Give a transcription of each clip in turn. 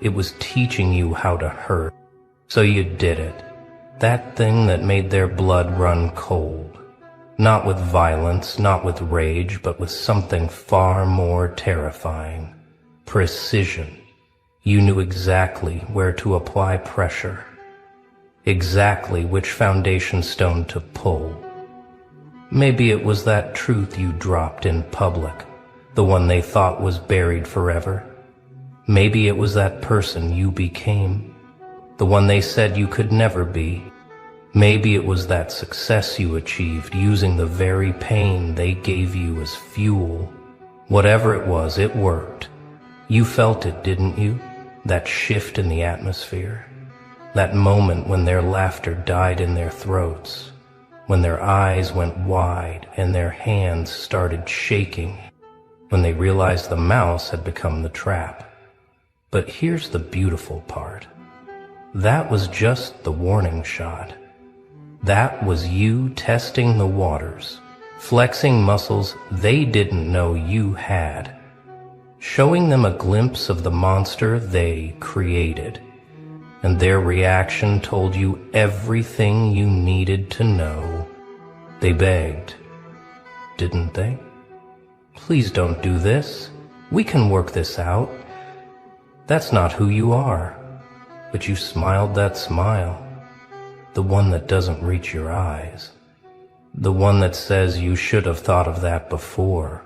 It was teaching you how to hurt. So you did it. That thing that made their blood run cold. Not with violence, not with rage, but with something far more terrifying. Precision. You knew exactly where to apply pressure. Exactly which foundation stone to pull. Maybe it was that truth you dropped in public, the one they thought was buried forever. Maybe it was that person you became, the one they said you could never be. Maybe it was that success you achieved using the very pain they gave you as fuel. Whatever it was, it worked. You felt it, didn't you? That shift in the atmosphere. That moment when their laughter died in their throats. When their eyes went wide and their hands started shaking. When they realized the mouse had become the trap. But here's the beautiful part. That was just the warning shot. That was you testing the waters, flexing muscles they didn't know you had, showing them a glimpse of the monster they created. And their reaction told you everything you needed to know. They begged, didn't they? Please don't do this. We can work this out. That's not who you are. But you smiled that smile, the one that doesn't reach your eyes, the one that says you should have thought of that before.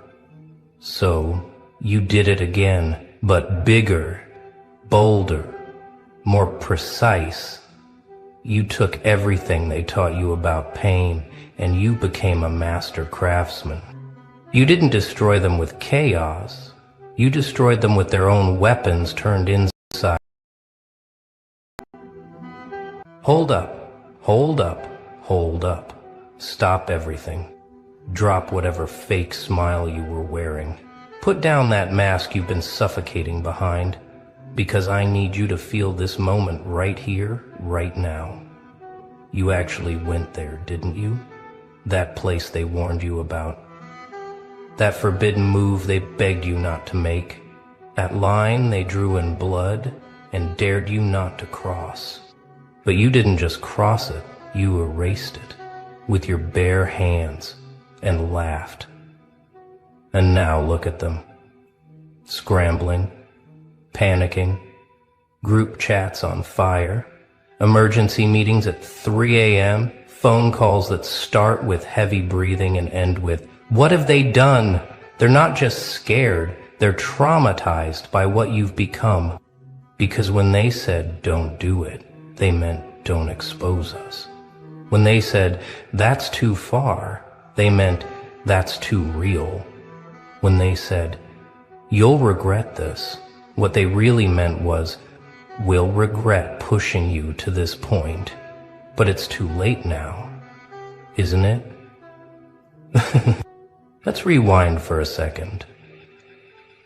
So you did it again, but bigger, bolder, more precise. You took everything they taught you about pain, and you became a master craftsman. You didn't destroy them with chaos. You destroyed them with their own weapons turned inside. Hold up, hold up, hold up. Stop everything. Drop whatever fake smile you were wearing. Put down that mask you've been suffocating behind, because I need you to feel this moment right here, right now. You actually went there, didn't you? That place they warned you about. That forbidden move they begged you not to make. That line they drew in blood and dared you not to cross. But you didn't just cross it, you erased it with your bare hands and laughed. And now look at them. Scrambling, panicking, group chats on fire, emergency meetings at 3 a.m., phone calls that start with heavy breathing and end with, "What have they done?" They're not just scared, they're traumatized by what you've become. Because when they said, "Don't do it," they meant, "Don't expose us." When they said, "That's too far," they meant, "That's too real." When they said, "You'll regret this," what they really meant was, "We'll regret pushing you to this point, but it's too late now, isn't it?" Let's rewind for a second.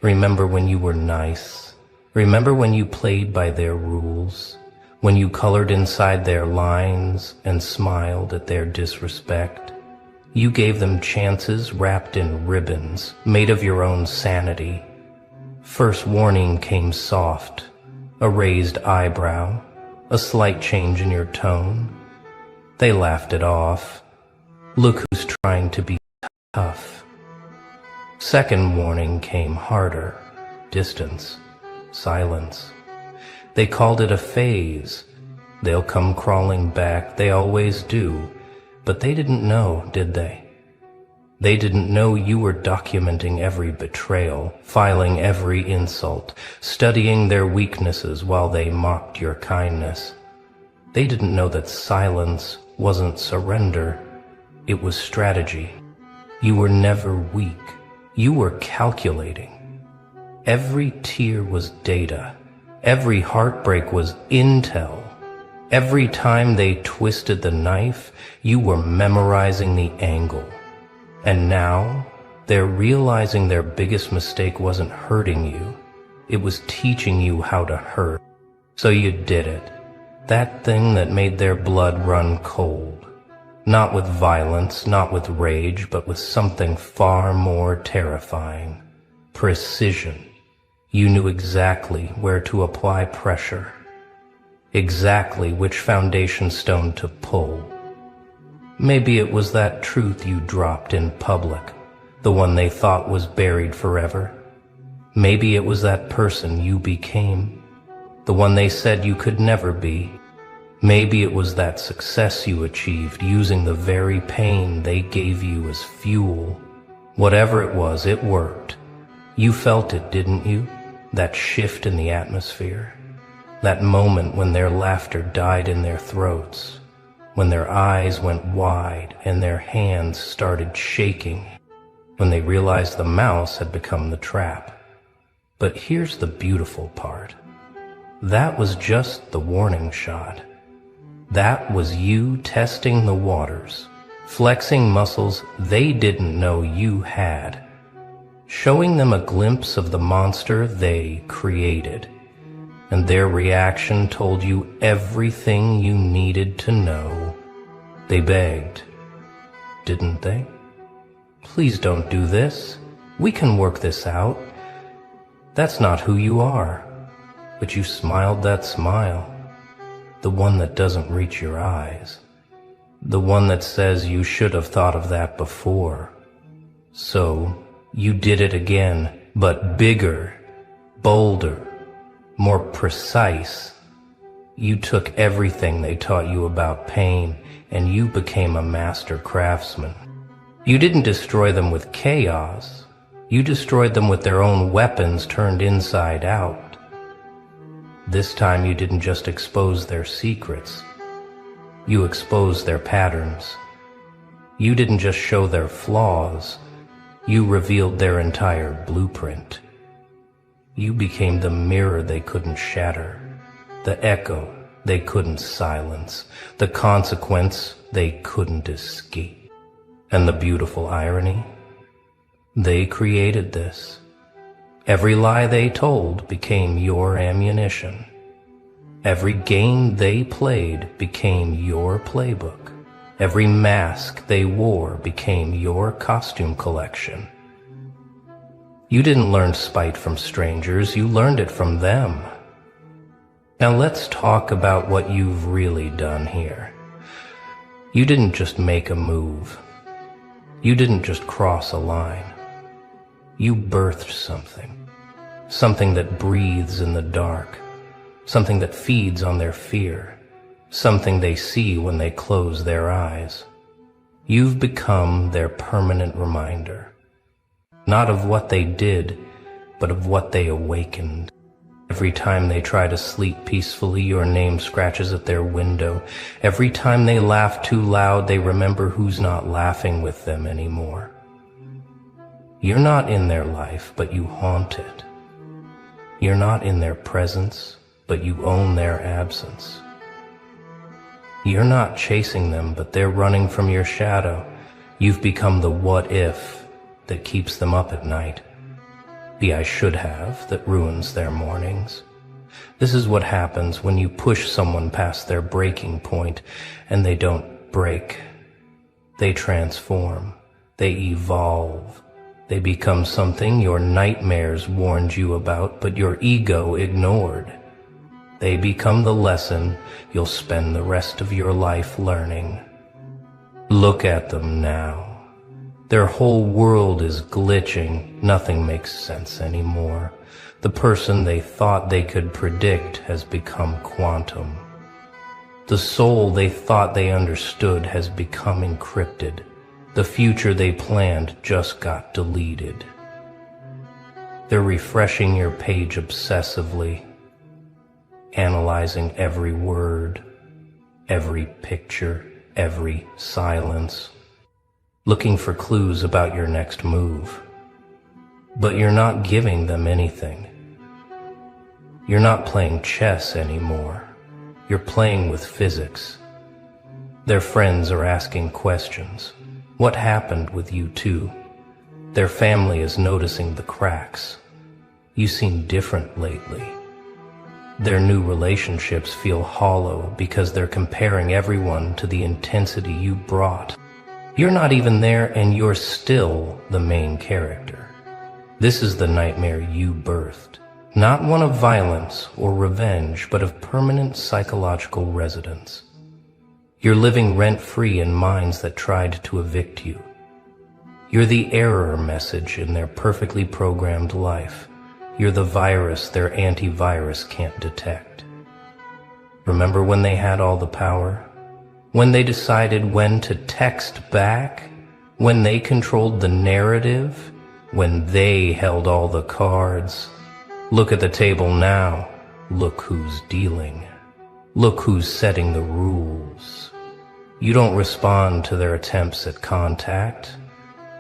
Remember when you were nice? Remember when you played by their rules? When you colored inside their lines and smiled at their disrespect? You gave them chances wrapped in ribbons, made of your own sanity. First warning came soft, a raised eyebrow, a slight change in your tone. They laughed it off. Look who's trying to be tough. Second warning came harder, distance, silence. They called it a phase. They'll come crawling back, they always do. But they didn't know, did they? They didn't know you were documenting every betrayal, filing every insult, studying their weaknesses while they mocked your kindness. They didn't know that silence wasn't surrender, it was strategy. You were never weak, you were calculating. Every tear was data, every heartbreak was intel. Every time they twisted the knife, you were memorizing the angle. And now, they're realizing their biggest mistake wasn't hurting you. It was teaching you how to hurt. So you did it. That thing that made their blood run cold. Not with violence, not with rage, but with something far more terrifying. Precision. You knew exactly where to apply pressure, exactly which foundation stone to pull. Maybe it was that truth you dropped in public, the one they thought was buried forever. Maybe it was that person you became, the one they said you could never be. Maybe it was that success you achieved using the very pain they gave you as fuel. Whatever it was, it worked. You felt it, didn't you? That shift in the atmosphere. That moment when their laughter died in their throats, when their eyes went wide and their hands started shaking, when they realized the mouse had become the trap. But here's the beautiful part. That was just the warning shot. That was you testing the waters, flexing muscles they didn't know you had, showing them a glimpse of the monster they created. And their reaction told you everything you needed to know. They begged, didn't they? Please don't do this. We can work this out. That's not who you are. But you smiled that smile, the one that doesn't reach your eyes, the one that says you should have thought of that before. So you did it again, but bigger, bolder, more precise. You took everything they taught you about pain, and you became a master craftsman. You didn't destroy them with chaos. You destroyed them with their own weapons turned inside out. This time you didn't just expose their secrets. You exposed their patterns. You didn't just show their flaws. You revealed their entire blueprint. You became the mirror they couldn't shatter, the echo they couldn't silence, the consequence they couldn't escape. And the beautiful irony? They created this. Every lie they told became your ammunition. Every game they played became your playbook. Every mask they wore became your costume collection. You didn't learn spite from strangers, you learned it from them. Now let's talk about what you've really done here. You didn't just make a move. You didn't just cross a line. You birthed something. Something that breathes in the dark. Something that feeds on their fear. Something they see when they close their eyes. You've become their permanent reminder. Not of what they did, but of what they awakened. Every time they try to sleep peacefully, your name scratches at their window. Every time they laugh too loud, they remember who's not laughing with them anymore. You're not in their life, but you haunt it. You're not in their presence, but you own their absence. You're not chasing them, but they're running from your shadow. You've become the what if that keeps them up at night. The I should have that ruins their mornings. This is what happens when you push someone past their breaking point and they don't break. They transform. They evolve. They become something your nightmares warned you about, but your ego ignored. They become the lesson you'll spend the rest of your life learning. Look at them now. Their whole world is glitching. Nothing makes sense anymore. The person they thought they could predict has become quantum. The soul they thought they understood has become encrypted. The future they planned just got deleted. They're refreshing your page obsessively, analyzing every word, every picture, every silence, looking for clues about your next move. But you're not giving them anything. You're not playing chess anymore. You're playing with physics. Their friends are asking questions. What happened with you two? Their family is noticing the cracks. You seem different lately. Their new relationships feel hollow because they're comparing everyone to the intensity you brought. You're not even there and you're still the main character. This is the nightmare you birthed, Not one of violence or revenge, but of permanent psychological residence. You're living rent-free in minds that tried to evict you. You're the error message in their perfectly programmed life. You're the virus their antivirus can't detect. Remember when they had all the power? When they decided when to text back? When they controlled the narrative? When they held all the cards? Look at the table now. Look who's dealing. Look who's setting the rules. You don't respond to their attempts at contact,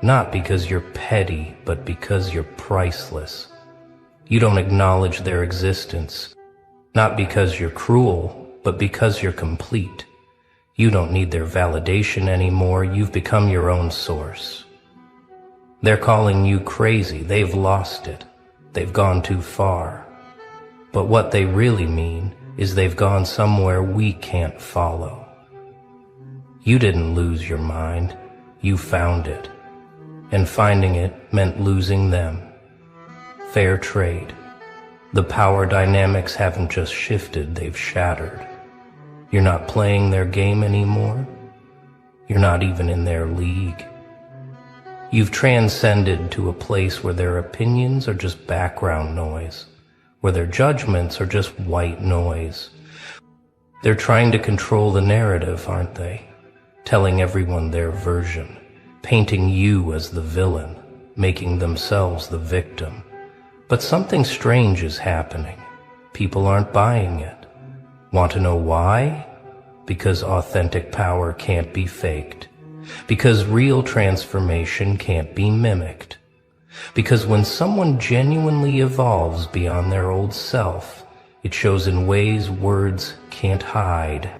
not because you're petty, but because you're priceless. You don't acknowledge their existence, not because you're cruel, but because you're complete. You don't need their validation anymore. You've become your own source. They're calling you crazy. They've lost it. They've gone too far. But what they really mean is they've gone somewhere we can't follow. You didn't lose your mind. You found it. And finding it meant losing them. Fair trade. The power dynamics haven't just shifted, they've shattered. You're not playing their game anymore. You're not even in their league. You've transcended to a place where their opinions are just background noise, where their judgments are just white noise. They're trying to control the narrative, aren't they? Telling everyone their version, painting you as the villain, making themselves the victim. But something strange is happening. People aren't buying it. Want to know why? Because authentic power can't be faked. Because real transformation can't be mimicked. Because when someone genuinely evolves beyond their old self, it shows in ways words can't hide.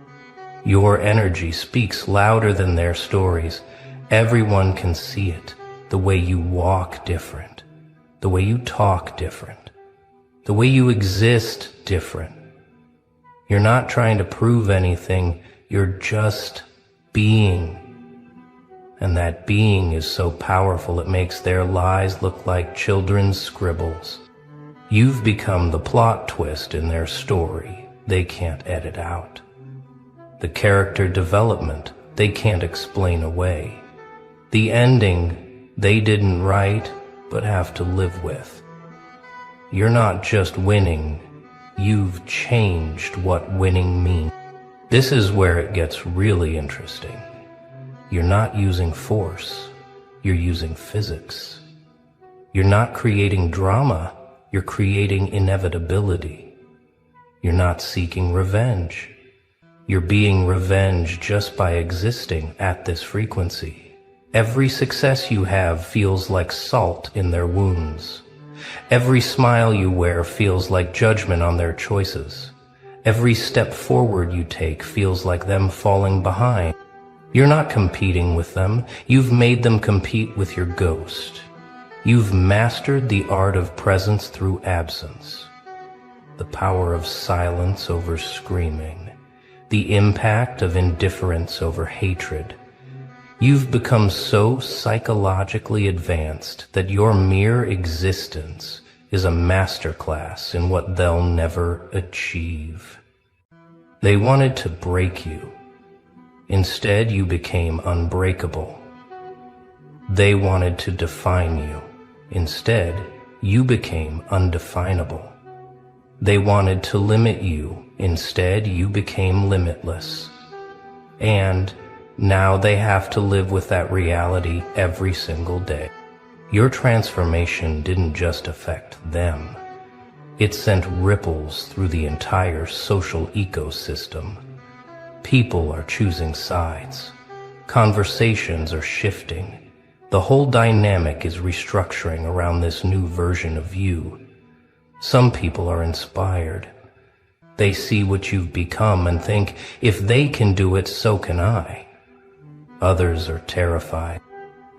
Your energy speaks louder than their stories. Everyone can see it. The way you walk different. The way you talk different. The way you exist different. You're not trying to prove anything. You're just being. And that being is so powerful it makes their lies look like children's scribbles. You've become the plot twist in their story they can't edit out. The character development they can't explain away. The ending they didn't write but have to live with. You're not just winning, you've changed what winning means. This is where it gets really interesting. You're not using force, you're using physics. You're not creating drama, you're creating inevitability. You're not seeking revenge. You're being revenged just by existing at this frequency. Every success you have feels like salt in their wounds. Every smile you wear feels like judgment on their choices. Every step forward you take feels like them falling behind. You're not competing with them. You've made them compete with your ghost. You've mastered the art of presence through absence. The power of silence over screaming. The impact of indifference over hatred. You've become so psychologically advanced that your mere existence is a masterclass in what they'll never achieve. They wanted to break you. Instead, you became unbreakable. They wanted to define you. Instead, you became undefinable. They wanted to limit you. Instead, you became limitless. And now they have to live with that reality every single day. Your transformation didn't just affect them. It sent ripples through the entire social ecosystem. People are choosing sides. Conversations are shifting. The whole dynamic is restructuring around this new version of you. Some people are inspired. They see what you've become and think, if they can do it, so can I. Others are terrified.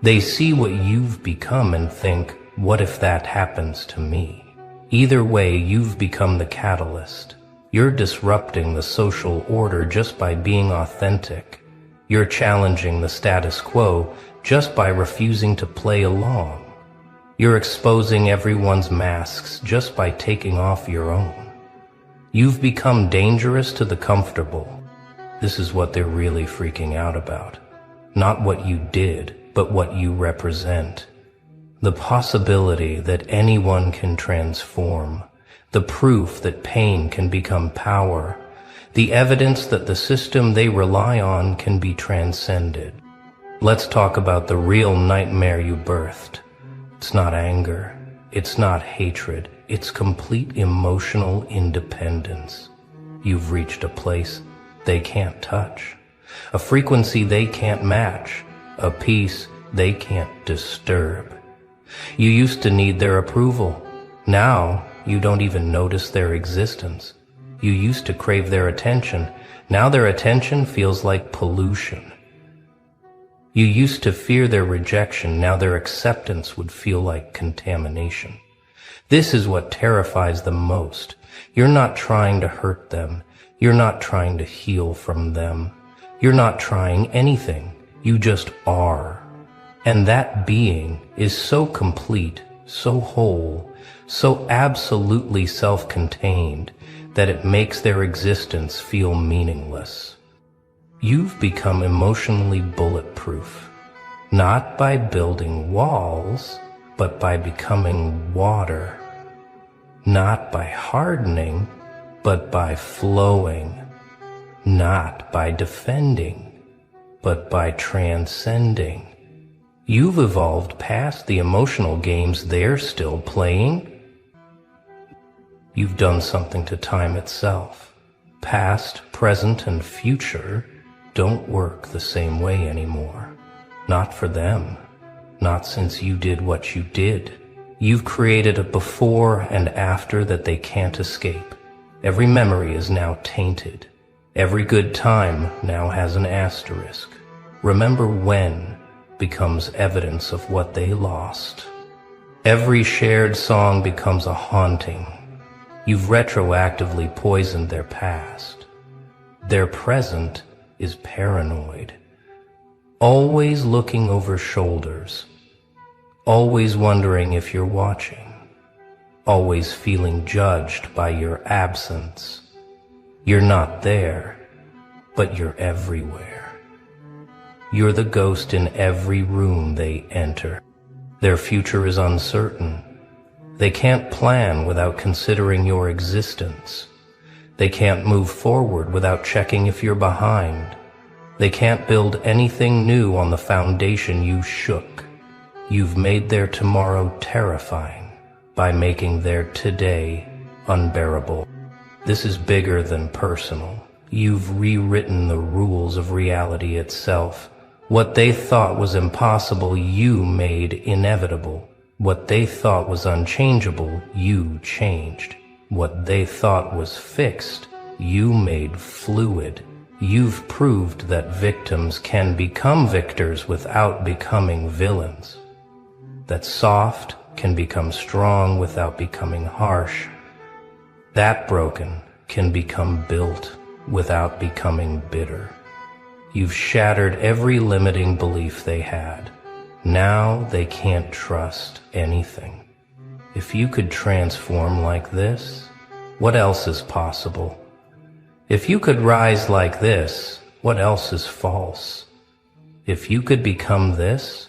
They see what you've become and think, what if that happens to me? Either way, you've become the catalyst. You're disrupting the social order just by being authentic. You're challenging the status quo just by refusing to play along. You're exposing everyone's masks just by taking off your own. You've become dangerous to the comfortable. This is what they're really freaking out about. Not what you did, but what you represent. The possibility that anyone can transform. The proof that pain can become power. The evidence that the system they rely on can be transcended. Let's talk about the real nightmare you birthed. It's not anger. It's not hatred. It's complete emotional independence. You've reached a place they can't touch, a frequency they can't match, a peace they can't disturb. You used to need their approval. Now you don't even notice their existence. You used to crave their attention. Now their attention feels like pollution. You used to fear their rejection. Now their acceptance would feel like contamination. This is what terrifies them most. You're not trying to hurt them. You're not trying to heal from them. You're not trying anything. You just are. And that being is so complete, so whole, so absolutely self-contained that it makes their existence feel meaningless. You've become emotionally bulletproof, not by building walls, but by becoming water. Not by hardening, but by flowing. Not by defending, but by transcending. You've evolved past the emotional games they're still playing. You've done something to time itself. Past, present, and future don't work the same way anymore. Not for them. Not since you did what you did. You've created a before and after that they can't escape. Every memory is now tainted. Every good time now has an asterisk. Remember when becomes evidence of what they lost. Every shared song becomes a haunting. You've retroactively poisoned their past. Their present is paranoid. Always looking over shoulders. Always wondering if you're watching. Always feeling judged by your absence. You're not there, but you're everywhere. You're the ghost in every room they enter. Their future is uncertain. They can't plan without considering your existence. They can't move forward without checking if you're behind. They can't build anything new on the foundation you shook. You've made their tomorrow terrifying by making their today unbearable. This is bigger than personal. You've rewritten the rules of reality itself. What they thought was impossible, you made inevitable. What they thought was unchangeable, you changed. What they thought was fixed, you made fluid. You've proved that victims can become victors without becoming villains. That soft can become strong without becoming harsh. That broken can become built without becoming bitter. You've shattered every limiting belief they had. Now they can't trust anything. If you could transform like this, what else is possible? If you could rise like this, what else is false? If you could become this,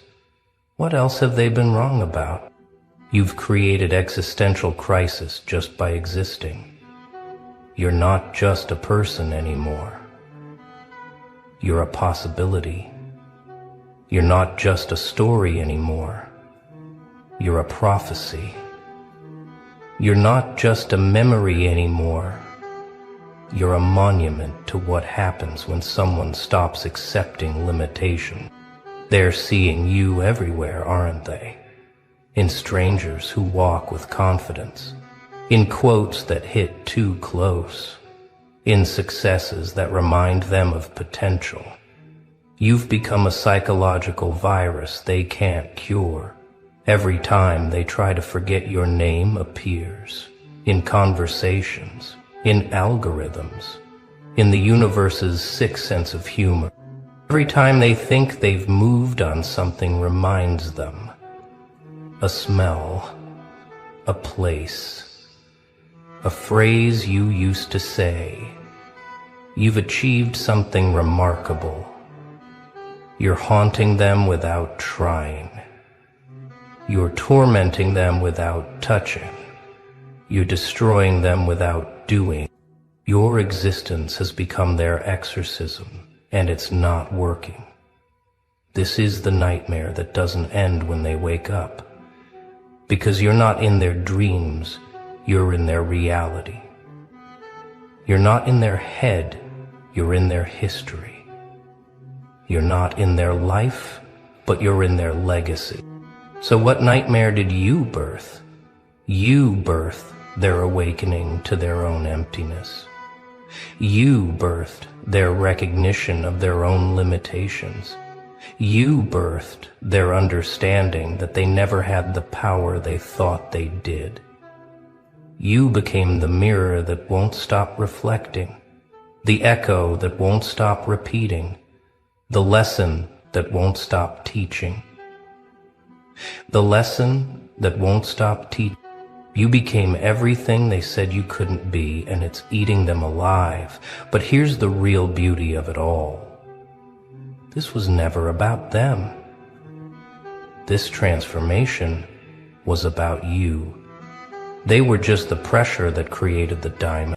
what else have they been wrong about? You've created existential crisis just by existing. You're not just a person anymore. You're a possibility. You're not just a story anymore. You're a prophecy. You're not just a memory anymore. You're a monument to what happens when someone stops accepting limitation. They're seeing you everywhere, aren't they? In strangers who walk with confidence. In quotes that hit too close. In successes that remind them of potential. You've become a psychological virus they can't cure. Every time they try to forget, your name appears. In conversations, in algorithms, in the universe's sixth sense of humor. Every time they think they've moved on, something reminds them. a smell, a place, a phrase you used to say. You've achieved something remarkable. You're haunting them without trying. You're tormenting them without touching. You're destroying them without doing. Your existence has become their exorcism, and it's not working. This is the nightmare that doesn't end when they wake up. Because you're not in their dreams, you're in their reality. You're not in their head, you're in their history. You're not in their life, but you're in their legacy. So what nightmare did you birth? You birthed their awakening to their own emptiness. You birthed their recognition of their own limitations. You birthed their understanding that they never had the power they thought they did. You became the mirror that won't stop reflecting, the echo that won't stop repeating, the lesson that won't stop teaching. The lesson that won't stop teaching. You became everything they said you couldn't be, and it's eating them alive. But here's the real beauty of it all. This was never about them. This transformation was about you. They were just the pressure that created the diamond.